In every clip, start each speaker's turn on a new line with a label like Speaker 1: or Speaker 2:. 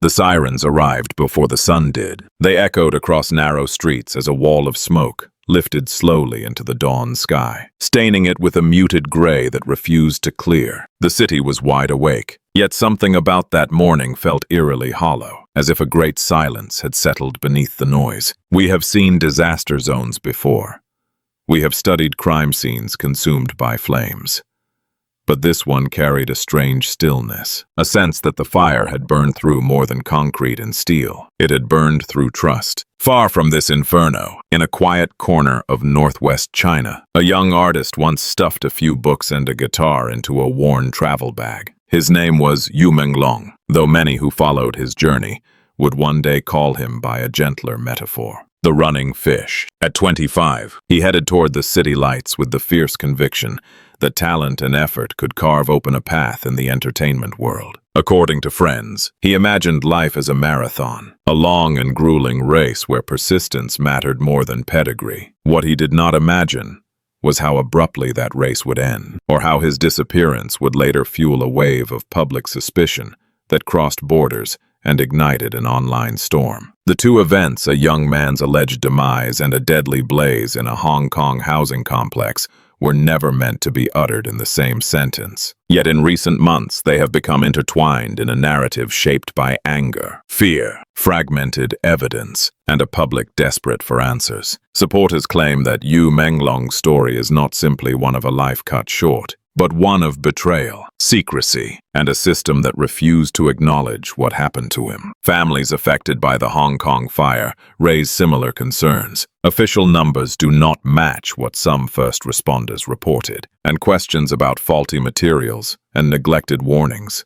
Speaker 1: The sirens arrived before the sun did. They echoed across narrow streets as a wall of smoke lifted slowly into the dawn sky, staining it with a muted gray that refused to clear. The city was wide awake, yet something about that morning felt eerily hollow, as if a great silence had settled beneath the noise. We have seen disaster zones before. We have studied crime scenes consumed by flames. But this one carried a strange stillness, a sense that the fire had burned through more than concrete and steel. It had burned through trust. Far from this inferno, in a quiet corner of northwest China, a young artist once stuffed a few books and a guitar into a worn travel bag. His name was Yu Menglong, though many who followed his journey would one day call him by a gentler metaphor: the running fish. At 25, he headed toward the city lights with the fierce conviction that talent and effort could carve open a path in the entertainment world. According to friends, he imagined life as a marathon, a long and grueling race where persistence mattered more than pedigree. What he did not imagine was how abruptly that race would end, or how his disappearance would later fuel a wave of public suspicion that crossed borders and ignited an online storm. The two events, a young man's alleged demise and a deadly blaze in a Hong Kong housing complex, were never meant to be uttered in the same sentence. Yet in recent months, they have become intertwined in a narrative shaped by anger, fear, fragmented evidence, and a public desperate for answers. Supporters claim that Yu Menglong's story is not simply one of a life cut short, but one of betrayal, secrecy, and a system that refused to acknowledge what happened to him. Families affected by the Hong Kong fire raise similar concerns. Official numbers do not match what some first responders reported, and questions about faulty materials and neglected warnings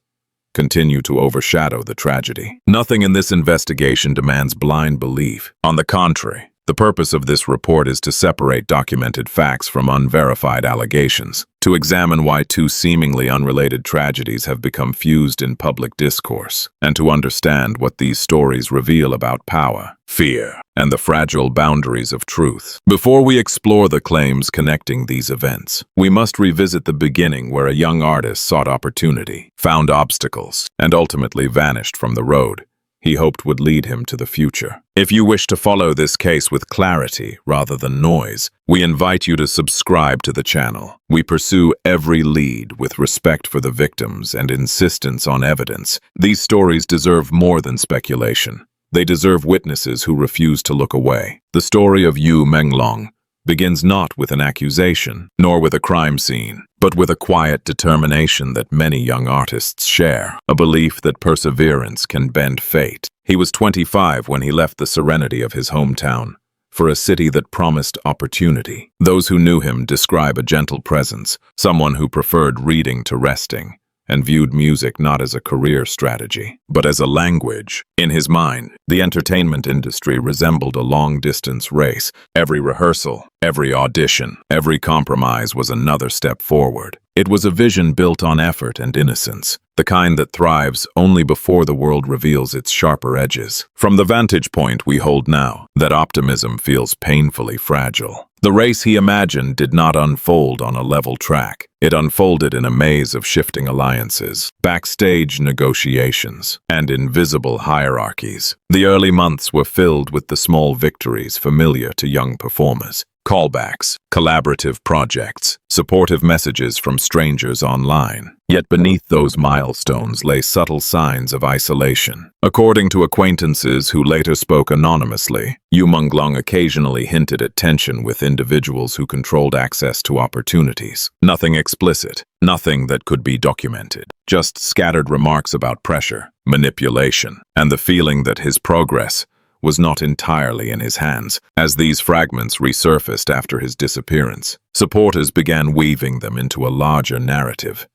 Speaker 1: continue to overshadow the tragedy. Nothing in this investigation demands blind belief. On the contrary, the purpose of this report is to separate documented facts from unverified allegations, to examine why two seemingly unrelated tragedies have become fused in public discourse, and to understand what these stories reveal about power, fear, and the fragile boundaries of truth. Before we explore the claims connecting these events, we must revisit the beginning where a young artist sought opportunity, found obstacles, and ultimately vanished from the road he hoped would lead him to the future. If you wish to follow this case with clarity rather than noise, we invite you to subscribe to the channel. We pursue every lead with respect for the victims and insistence on evidence. These stories deserve more than speculation. They deserve witnesses who refuse to look away. The story of Yu Menglong begins not with an accusation, nor with a crime scene, but with a quiet determination that many young artists share, a belief that perseverance can bend fate. He was 25 when he left the serenity of his hometown for a city that promised opportunity. Those who knew him describe a gentle presence, someone who preferred reading to resting, and viewed music not as a career strategy, but as a language. In his mind, the entertainment industry resembled a long-distance race. Every rehearsal, every audition, every compromise was another step forward. It was a vision built on effort and innocence, the kind that thrives only before the world reveals its sharper edges. From the vantage point we hold now, that optimism feels painfully fragile. The race he imagined did not unfold on a level track. It unfolded in a maze of shifting alliances, backstage negotiations, and invisible hierarchies. The early months were filled with the small victories familiar to young performers. Callbacks, collaborative projects, supportive messages from strangers online. Yet beneath those milestones lay subtle signs of isolation. According to acquaintances who later spoke anonymously, Yu Menglong occasionally hinted at tension with individuals who controlled access to opportunities. Nothing explicit, nothing that could be documented. Just scattered remarks about pressure, manipulation, and the feeling that his progress was not entirely in his hands. As these fragments resurfaced after his disappearance, supporters began weaving them into a larger narrative,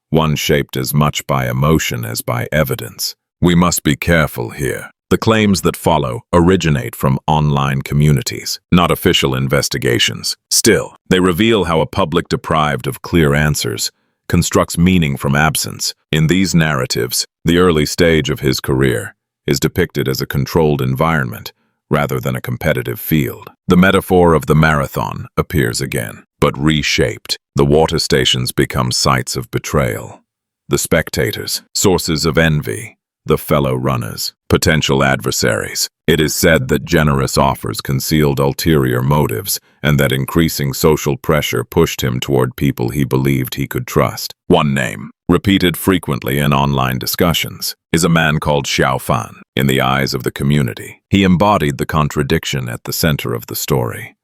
Speaker 1: one shaped as much by emotion as by evidence. We must be careful here. The claims that follow originate from online communities, not official investigations. Still, they reveal how a public deprived of clear answers constructs meaning from absence. In these narratives, the early stage of his career is depicted as a controlled environment rather than a competitive field. The metaphor of the marathon appears again, but reshaped. The water stations become sites of betrayal. The spectators, sources of envy, the fellow runners, potential adversaries. It is said that generous offers concealed ulterior motives and that increasing social pressure pushed him toward people he believed he could trust. One name, repeated frequently in online discussions, is a man called Xiao Fan. In the eyes of the community, he embodied the contradiction at the center of the story.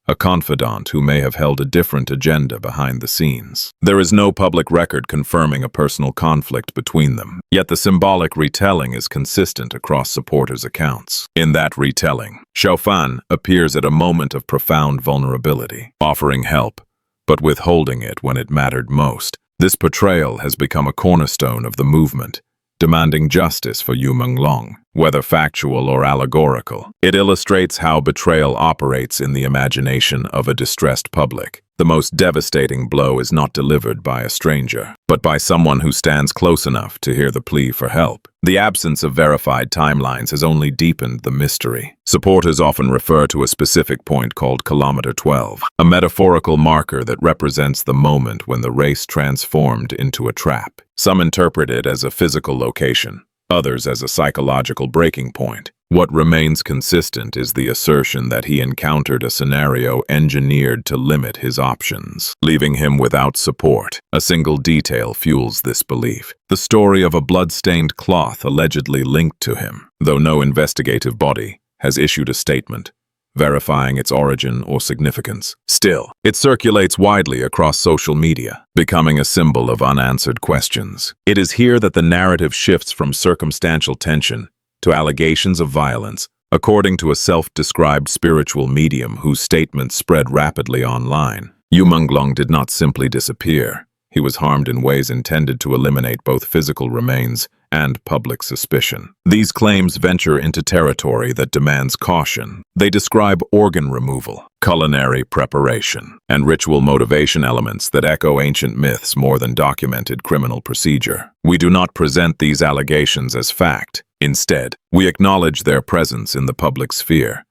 Speaker 1: A confidant who may have held a different agenda behind the scenes. There is no public record confirming a personal conflict between them, yet the symbolic retelling is consistent across supporters' accounts. In that retelling, Xiao Fan appears at a moment of profound vulnerability, offering help, but withholding it when it mattered most. This portrayal has become a cornerstone of the movement, demanding justice for Yu Menglong, whether factual or allegorical. It illustrates how betrayal operates in the imagination of a distressed public. The most devastating blow is not delivered by a stranger, but by someone who stands close enough to hear the plea for help. The absence of verified timelines has only deepened the mystery. Supporters often refer to a specific point called kilometer 12, a metaphorical marker that represents the moment when the race transformed into a trap. Some interpret it as a physical location, others as a psychological breaking point. What remains consistent is the assertion that he encountered a scenario engineered to limit his options, leaving him without support. A single detail fuels this belief: the story of a blood-stained cloth allegedly linked to him, though no investigative body has issued a statement verifying its origin or significance. Still, it circulates widely across social media, becoming a symbol of unanswered questions. It is here that the narrative shifts from circumstantial tension to allegations of violence, according to a self-described spiritual medium whose statements spread rapidly online. Yu Menglong did not simply disappear. He was harmed in ways intended to eliminate both physical remains and public suspicion. These claims venture into territory that demands caution. They describe organ removal, culinary preparation, and ritual motivation elements that echo ancient myths more than documented criminal procedure. We do not present these allegations as fact. Instead, we acknowledge their presence in the public sphere,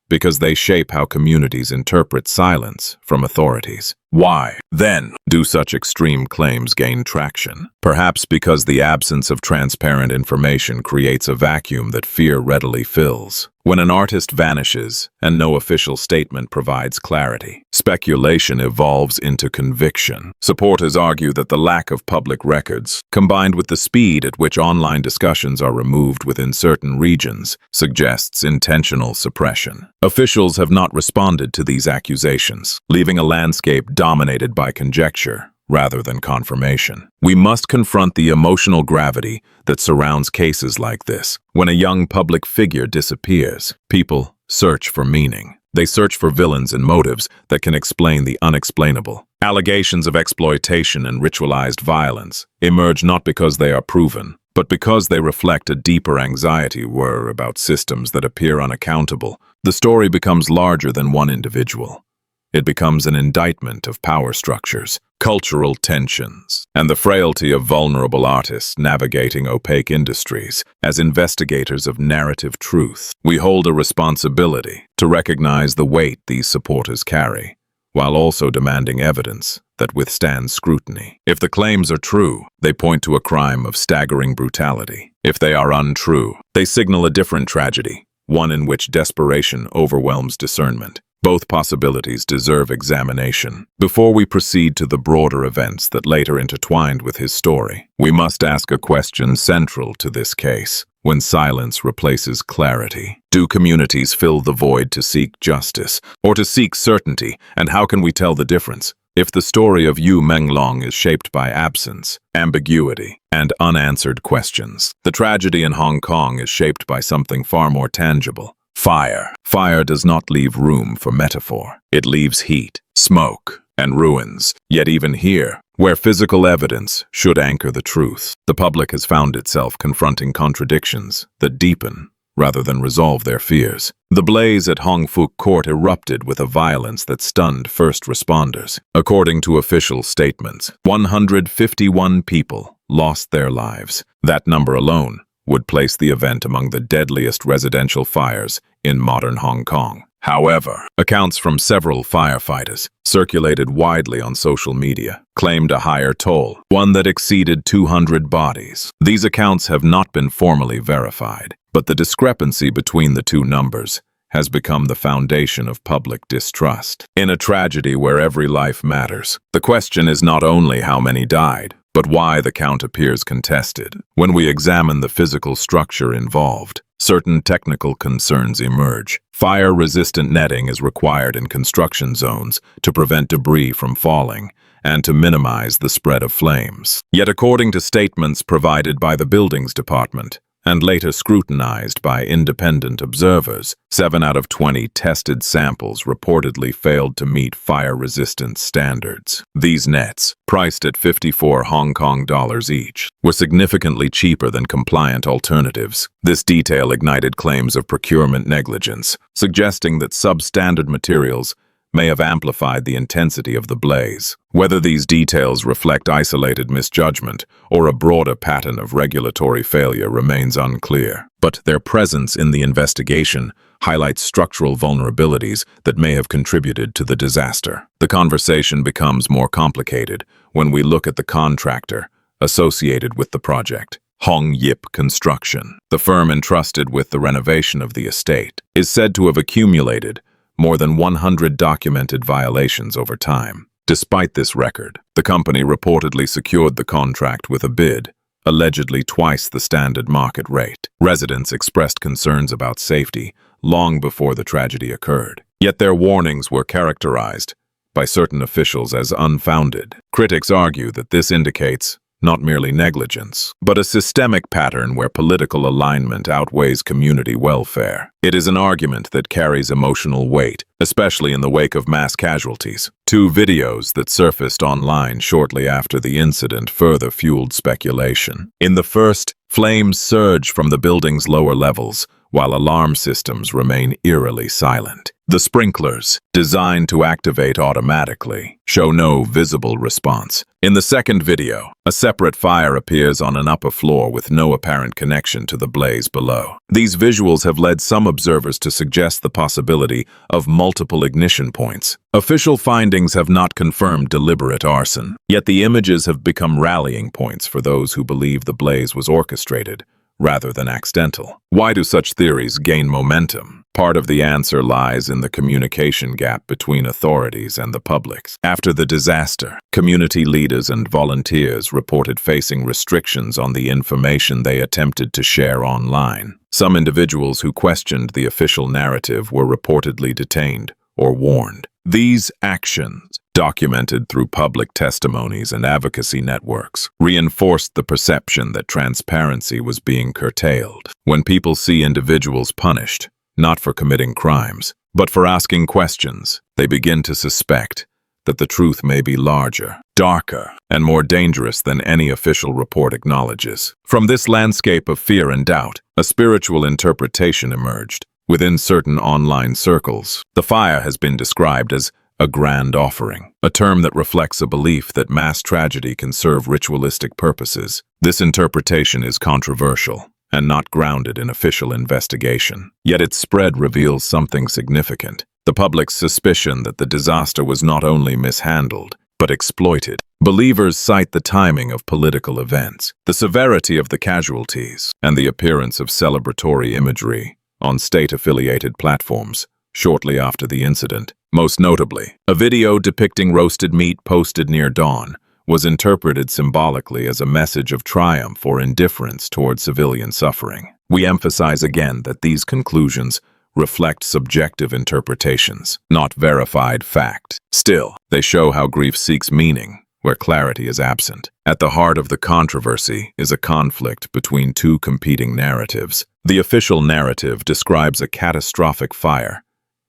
Speaker 1: because they shape how communities interpret silence from authorities. Why, then, do such extreme claims gain traction? Perhaps because the absence of transparent information creates a vacuum that fear readily fills. When an artist vanishes and no official statement provides clarity, speculation evolves into conviction. Supporters argue that the lack of public records, combined with the speed at which online discussions are removed within certain regions, suggests intentional suppression. Officials have not responded to these accusations, leaving a landscape dominated by conjecture rather than confirmation. We must confront the emotional gravity that surrounds cases like this. When a young public figure disappears, people search for meaning. They search for villains and motives that can explain the unexplainable. Allegations of exploitation and ritualized violence emerge not because they are proven, but because they reflect a deeper anxiety about systems that appear unaccountable. The story becomes larger than one individual. It becomes an indictment of power structures, cultural tensions, and the frailty of vulnerable artists navigating opaque industries. As investigators of narrative truth, we hold a responsibility to recognize the weight these supporters carry, while also demanding evidence that withstands scrutiny. If the claims are true, they point to a crime of staggering brutality. If they are untrue, they signal a different tragedy, one in which desperation overwhelms discernment. Both possibilities deserve examination. Before we proceed to the broader events that later intertwined with his story, we must ask a question central to this case. When silence replaces clarity, do communities fill the void to seek justice or to seek certainty, and how can we tell the difference? If the story of Yu Menglong is shaped by absence, ambiguity, and unanswered questions, the tragedy in Hong Kong is shaped by something far more tangible: fire. Fire does not leave room for metaphor. It leaves heat, smoke, and ruins. Yet even here, where physical evidence should anchor the truth, the public has found itself confronting contradictions that deepen rather than resolve their fears. The blaze at Hong Fuk Court erupted with a violence that stunned first responders. According to official statements, 151 people lost their lives. That number alone would place the event among the deadliest residential fires in modern Hong Kong. However, accounts from several firefighters, circulated widely on social media, claimed a higher toll, one that exceeded 200 bodies. These accounts have not been formally verified, but the discrepancy between the two numbers has become the foundation of public distrust. In a tragedy where every life matters, the question is not only how many died, but why the count appears contested. When we examine the physical structure involved, certain technical concerns emerge. Fire-resistant netting is required in construction zones to prevent debris from falling and to minimize the spread of flames. Yet according to statements provided by the Buildings Department, and later scrutinized by independent observers, 7 out of 20 tested samples reportedly failed to meet fire-resistance standards. These nets, priced at 54 Hong Kong dollars each, were significantly cheaper than compliant alternatives. This detail ignited claims of procurement negligence, suggesting that substandard materials may have amplified the intensity of the blaze. Whether these details reflect isolated misjudgment or a broader pattern of regulatory failure remains unclear, but their presence in the investigation highlights structural vulnerabilities that may have contributed to the disaster. The conversation becomes more complicated when we look at the contractor associated with the project. Hong Yip Construction, the firm entrusted with the renovation of the estate, is said to have accumulated more than 100 documented violations over time. Despite this record, the company reportedly secured the contract with a bid, allegedly twice the standard market rate. Residents expressed concerns about safety long before the tragedy occurred, yet their warnings were characterized by certain officials as unfounded. Critics argue that this indicates not merely negligence, but a systemic pattern where political alignment outweighs community welfare. It is an argument that carries emotional weight, especially in the wake of mass casualties. 2 videos that surfaced online shortly after the incident further fueled speculation. In the first, flames surge from the building's lower levels, while alarm systems remain eerily silent. The sprinklers, designed to activate automatically, show no visible response. In the second video, a separate fire appears on an upper floor with no apparent connection to the blaze below. These visuals have led some observers to suggest the possibility of multiple ignition points. Official findings have not confirmed deliberate arson, yet the images have become rallying points for those who believe the blaze was orchestrated rather than accidental. Why do such theories gain momentum? Part of the answer lies in the communication gap between authorities and the public. After the disaster, community leaders and volunteers reported facing restrictions on the information they attempted to share online. Some individuals who questioned the official narrative were reportedly detained or warned. These actions, documented through public testimonies and advocacy networks, reinforced the perception that transparency was being curtailed. When people see individuals punished, not for committing crimes, but for asking questions, they begin to suspect that the truth may be larger, darker, and more dangerous than any official report acknowledges. From this landscape of fear and doubt, a spiritual interpretation emerged. Within certain online circles, the fire has been described as a grand offering, a term that reflects a belief that mass tragedy can serve ritualistic purposes. This interpretation is controversial and not grounded in official investigation. Yet its spread reveals something significant: the public's suspicion that the disaster was not only mishandled, but exploited. Believers cite the timing of political events, the severity of the casualties, and the appearance of celebratory imagery on state-affiliated platforms shortly after the incident. Most notably, a video depicting roasted meat posted near dawn was interpreted symbolically as a message of triumph or indifference toward civilian suffering. We emphasize again that these conclusions reflect subjective interpretations, not verified fact. Still, they show how grief seeks meaning where clarity is absent. At the heart of the controversy is a conflict between 2 competing narratives. The official narrative describes a catastrophic fire,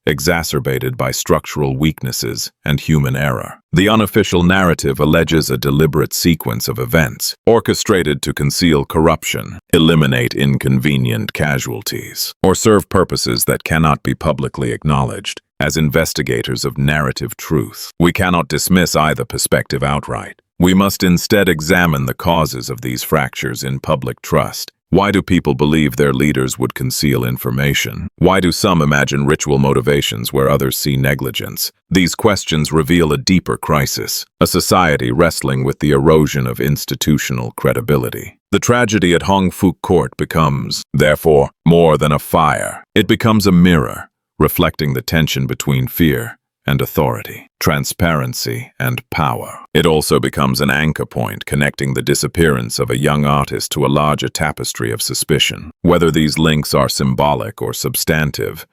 Speaker 1: exacerbated by structural weaknesses and human error. The unofficial narrative alleges a deliberate sequence of events, orchestrated to conceal corruption, eliminate inconvenient casualties, or serve purposes that cannot be publicly acknowledged. As investigators of narrative truth, we cannot dismiss either perspective outright. We must instead examine the causes of these fractures in public trust. Why do people believe their leaders would conceal information? Why do some imagine ritual motivations where others see negligence? These questions reveal a deeper crisis, a society wrestling with the erosion of institutional credibility. The tragedy at Hong Fuk Court becomes, therefore, more than a fire. It becomes a mirror, reflecting the tension between fear and authority, transparency and power. It also becomes an anchor point connecting the disappearance of a young artist to a larger tapestry of suspicion. Whether these links are symbolic or substantive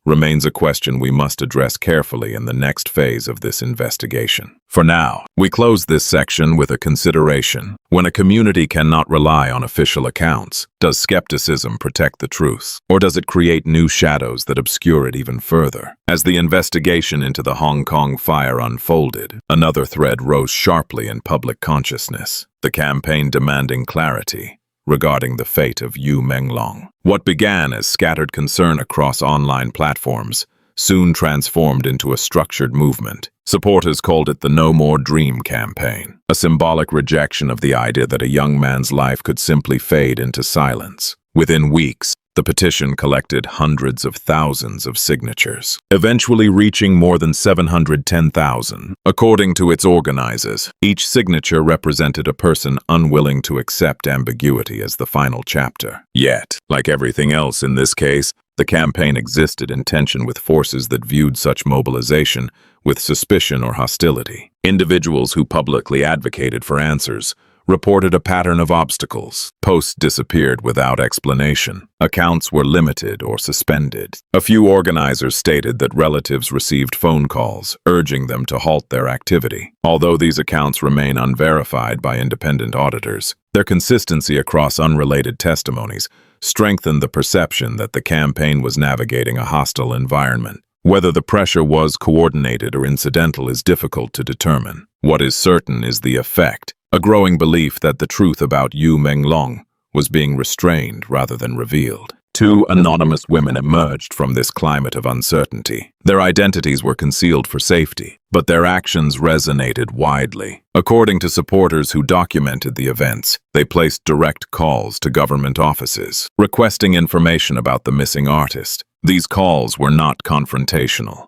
Speaker 1: remains a question we must address carefully in the next phase of this investigation. For now, we close this section with a consideration. When a community cannot rely on official accounts, does skepticism protect the truth, or does it create new shadows that obscure it even further? As the investigation into the Hong Kong fire unfolded, another thread rose sharply in public consciousness, the campaign demanding clarity regarding the fate of Yu Menglong. What began as scattered concern across online platforms soon transformed into a structured movement. Supporters called it the No More Dream campaign, a symbolic rejection of the idea that a young man's life could simply fade into silence. Within weeks, the petition collected hundreds of thousands of signatures, eventually reaching more than 710,000. According to its organizers, each signature represented a person unwilling to accept ambiguity as the final chapter. Yet, like everything else in this case, the campaign existed in tension with forces that viewed such mobilization with suspicion or hostility. Individuals who publicly advocated for answers reported a pattern of obstacles. Posts disappeared without explanation. Accounts were limited or suspended. A few organizers stated that relatives received phone calls, urging them to halt their activity. Although these accounts remain unverified by independent auditors, their consistency across unrelated testimonies strengthened the perception that the campaign was navigating a hostile environment. Whether the pressure was coordinated or incidental is difficult to determine. What is certain is the effect. A growing belief that the truth about Yu Menglong was being restrained rather than revealed. Two anonymous women emerged from this climate of uncertainty. Their identities were concealed for safety, but their actions resonated widely. According to supporters who documented the events, they placed direct calls to government offices, requesting information about the missing artist. These calls were not confrontational.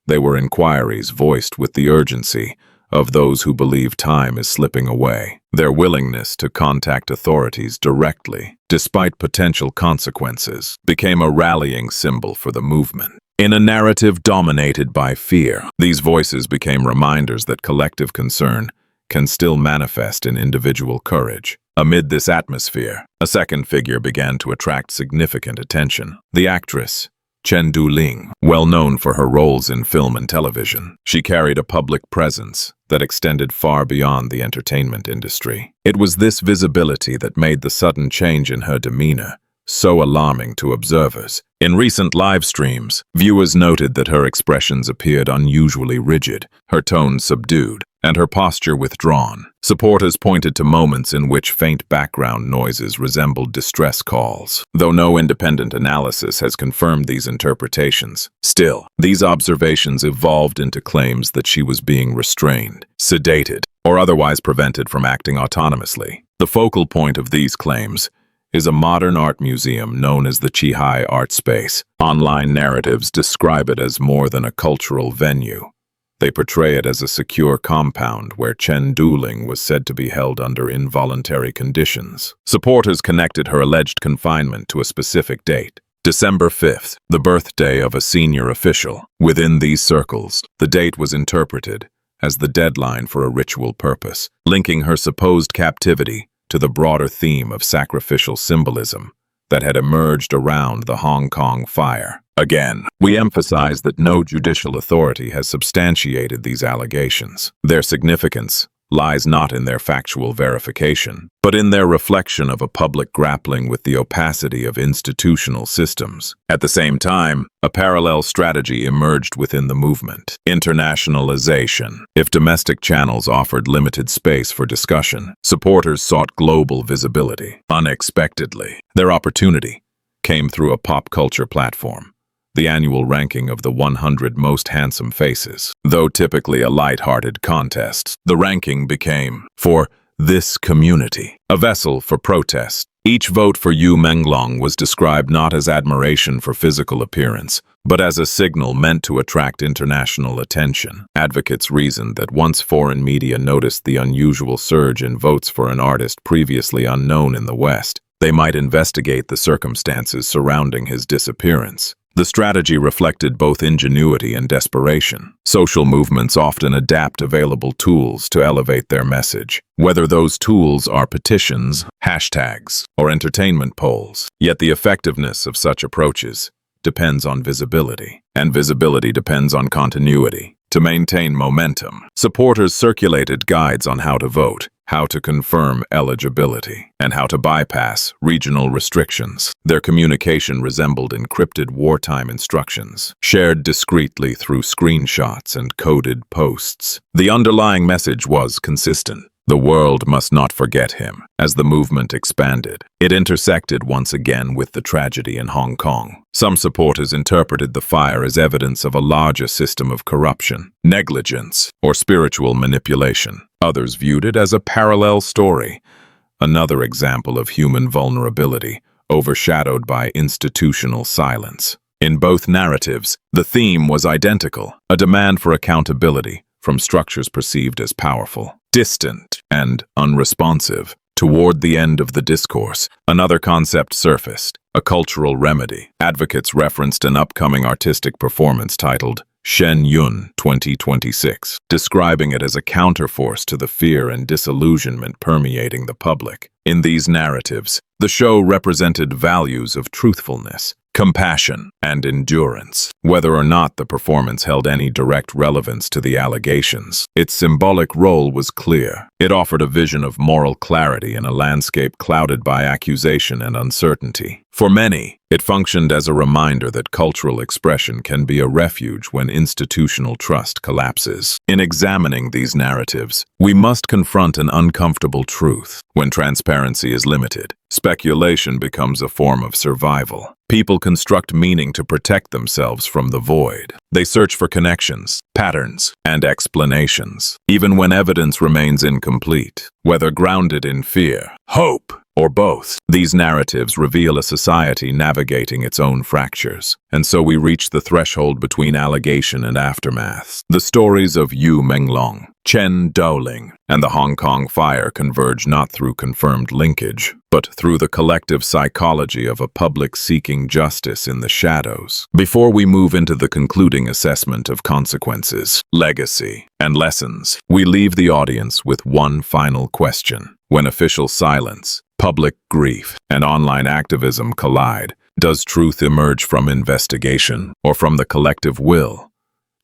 Speaker 1: They were inquiries voiced with the urgency of those who believe time is slipping away. Their willingness to contact authorities directly, despite potential consequences, became a rallying symbol for the movement. In a narrative dominated by fear, these voices became reminders that collective concern can still manifest in individual courage. Amid this atmosphere, a second figure began to attract significant attention. The actress, Chen Duoling, well known for her roles in film and television. She carried a public presence that extended far beyond the entertainment industry. It was this visibility that made the sudden change in her demeanor so alarming to observers. In recent live streams, viewers noted that her expressions appeared unusually rigid, her tone subdued, and her posture withdrawn. Supporters pointed to moments in which faint background noises resembled distress calls. Though no independent analysis has confirmed these interpretations, still, these observations evolved into claims that she was being restrained, sedated, or otherwise prevented from acting autonomously. The focal point of these claims is a modern art museum known as the Qihai Art Space. Online narratives describe it as more than a cultural venue. They portray it as a secure compound where Chen Duoling was said to be held under involuntary conditions. Supporters connected her alleged confinement to a specific date, December 5th, the birthday of a senior official. Within these circles, the date was interpreted as the deadline for a ritual purpose, linking her supposed captivity to the broader theme of sacrificial symbolism that had emerged around the Hong Kong fire. Again, we emphasize that no judicial authority has substantiated these allegations. Their significance lies not in their factual verification, but in their reflection of a public grappling with the opacity of institutional systems. At the same time, a parallel strategy emerged within the movement: internationalization. If domestic channels offered limited space for discussion, supporters sought global visibility. Unexpectedly, their opportunity came through a pop culture platform. The annual ranking of the 100 most handsome faces. Though typically a light-hearted contest, the ranking became, for this community, a vessel for protest. Each vote for Yu Menglong was described not as admiration for physical appearance, but as a signal meant to attract international attention. Advocates reasoned that once foreign media noticed the unusual surge in votes for an artist previously unknown in the West, they might investigate the circumstances surrounding his disappearance. The strategy reflected both ingenuity and desperation. Social movements often adapt available tools to elevate their message, whether those tools are petitions, hashtags, or entertainment polls. Yet the effectiveness of such approaches depends on visibility, and visibility depends on continuity. To maintain momentum, supporters circulated guides on how to vote, how to confirm eligibility, and how to bypass regional restrictions. Their communication resembled encrypted wartime instructions, shared discreetly through screenshots and coded posts. The underlying message was consistent. The world must not forget him. As the movement expanded, it intersected once again with the tragedy in Hong Kong. Some supporters interpreted the fire as evidence of a larger system of corruption, negligence, or spiritual manipulation. Others viewed it as a parallel story, another example of human vulnerability, overshadowed by institutional silence. In both narratives, the theme was identical, a demand for accountability from structures perceived as powerful, distant, and unresponsive. Toward the end of the discourse, another concept surfaced, a cultural remedy. Advocates referenced an upcoming artistic performance titled Shen Yun 2026, describing it as a counterforce to the fear and disillusionment permeating the public. In these narratives, the show represented values of truthfulness, compassion, and endurance. Whether or not the performance held any direct relevance to the allegations, its symbolic role was clear. It offered a vision of moral clarity in a landscape clouded by accusation and uncertainty. For many, it functioned as a reminder that cultural expression can be a refuge when institutional trust collapses. In examining these narratives, we must confront an uncomfortable truth. When transparency is limited, speculation becomes a form of survival. People construct meaning to protect themselves from the void. They search for connections, patterns, and explanations, even when evidence remains incomplete. Whether grounded in fear, hope, or both, these narratives reveal a society navigating its own fractures. And so we reach the threshold between allegation and aftermath. The stories of Yu Menglong, Chen Duoling, and the Hong Kong fire converge not through confirmed linkage, but through the collective psychology of a public seeking justice in the shadows. Before we move into the concluding assessment of consequences, legacy, and lessons, we leave the audience with one final question. When official silence, public grief, and online activism collide, does truth emerge from investigation or from the collective will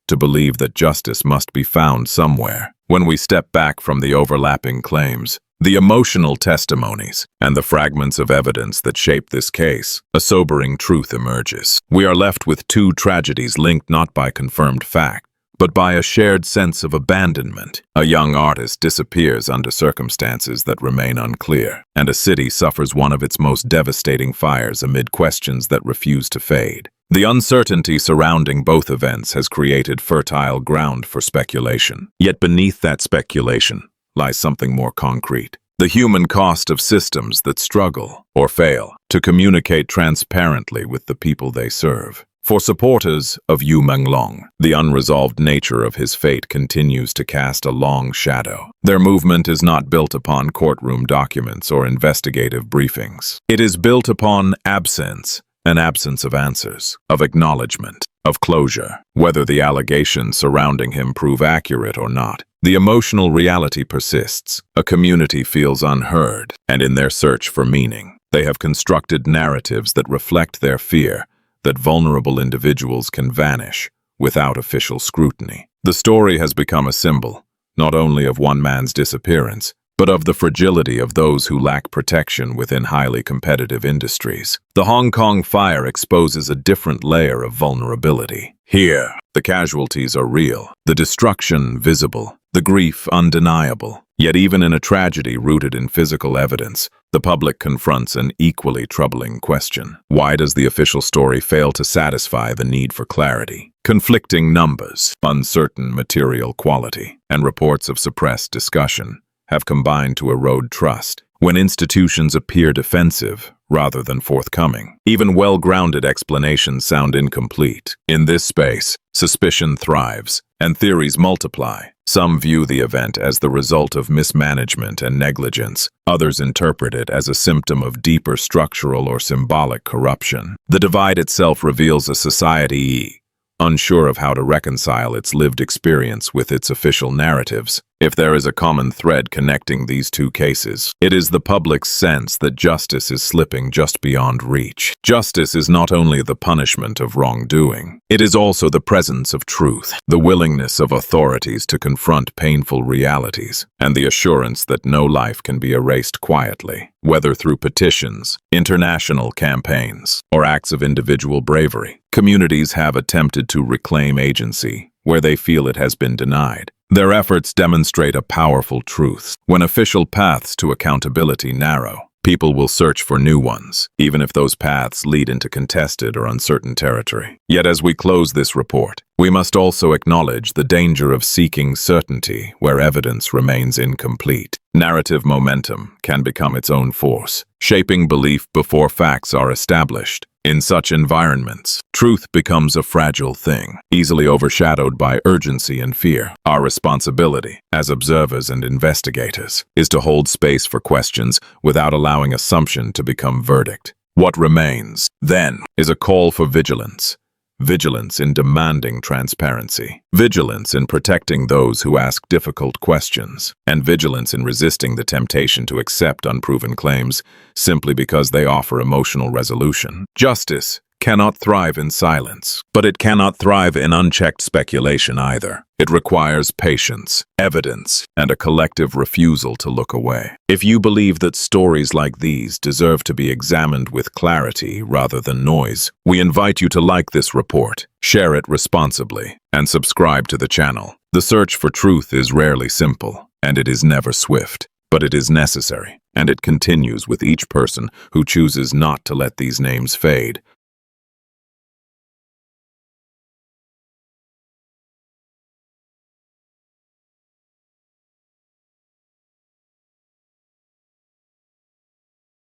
Speaker 1: to believe that justice must be found somewhere? When we step back from the overlapping claims, the emotional testimonies, and the fragments of evidence that shape this case, a sobering truth emerges. We are left with two tragedies linked not by confirmed fact, but by a shared sense of abandonment. A young artist disappears under circumstances that remain unclear, and a city suffers one of its most devastating fires amid questions that refuse to fade. The uncertainty surrounding both events has created fertile ground for speculation. Yet beneath that speculation lies something more concrete: the human cost of systems that struggle or fail to communicate transparently with the people they serve. For supporters of Yu Menglong, the unresolved nature of his fate continues to cast a long shadow. Their movement is not built upon courtroom documents or investigative briefings. It is built upon absence, an absence of answers, of acknowledgement, of closure. Whether the allegations surrounding him prove accurate or not, the emotional reality persists. A community feels unheard, and in their search for meaning, they have constructed narratives that reflect their fear that vulnerable individuals can vanish without official scrutiny. The story has become a symbol, not only of one man's disappearance, but of the fragility of those who lack protection within highly competitive industries. The Hong Kong fire exposes a different layer of vulnerability. Here, the casualties are real, the destruction visible, the grief undeniable. Yet even in a tragedy rooted in physical evidence, the public confronts an equally troubling question. Why does the official story fail to satisfy the need for clarity? Conflicting numbers, uncertain material quality, and reports of suppressed discussion have combined to erode trust. when institutions appear defensive rather than forthcoming. Even well-grounded explanations sound incomplete. In this space, suspicion thrives, and theories multiply. Some view the event as the result of mismanagement and negligence. Others interpret it as a symptom of deeper structural or symbolic corruption. The divide itself reveals a society unsure of how to reconcile its lived experience with its official narratives. If there is a common thread connecting these two cases, it is the public's sense that justice is slipping just beyond reach. Justice is not only the punishment of wrongdoing, it is also the presence of truth, the willingness of authorities to confront painful realities, and the assurance that no life can be erased quietly, whether through petitions, international campaigns, or acts of individual bravery. Communities have attempted to reclaim agency where they feel it has been denied. Their efforts demonstrate a powerful truth. When official paths to accountability narrow, people will search for new ones, even if those paths lead into contested or uncertain territory. Yet as we close this report, we must also acknowledge the danger of seeking certainty where evidence remains incomplete. Narrative momentum can become its own force, shaping belief before facts are established. In such environments, truth becomes a fragile thing, easily overshadowed by urgency and fear. Our responsibility, as observers and investigators, is to hold space for questions without allowing assumption to become verdict. What remains, then, is a call for vigilance. Vigilance in demanding transparency, vigilance in protecting those who ask difficult questions, and vigilance in resisting the temptation to accept unproven claims simply because they offer emotional resolution. Justice cannot thrive in silence, but it cannot thrive in unchecked speculation either. It requires patience, evidence, and a collective refusal to look away. If you believe that stories like these deserve to be examined with clarity rather than noise, we invite you to like this report, share it responsibly, and subscribe to the channel. The search for truth is rarely simple, and it is never swift, but it is necessary, and it continues with each person who chooses not to let these names fade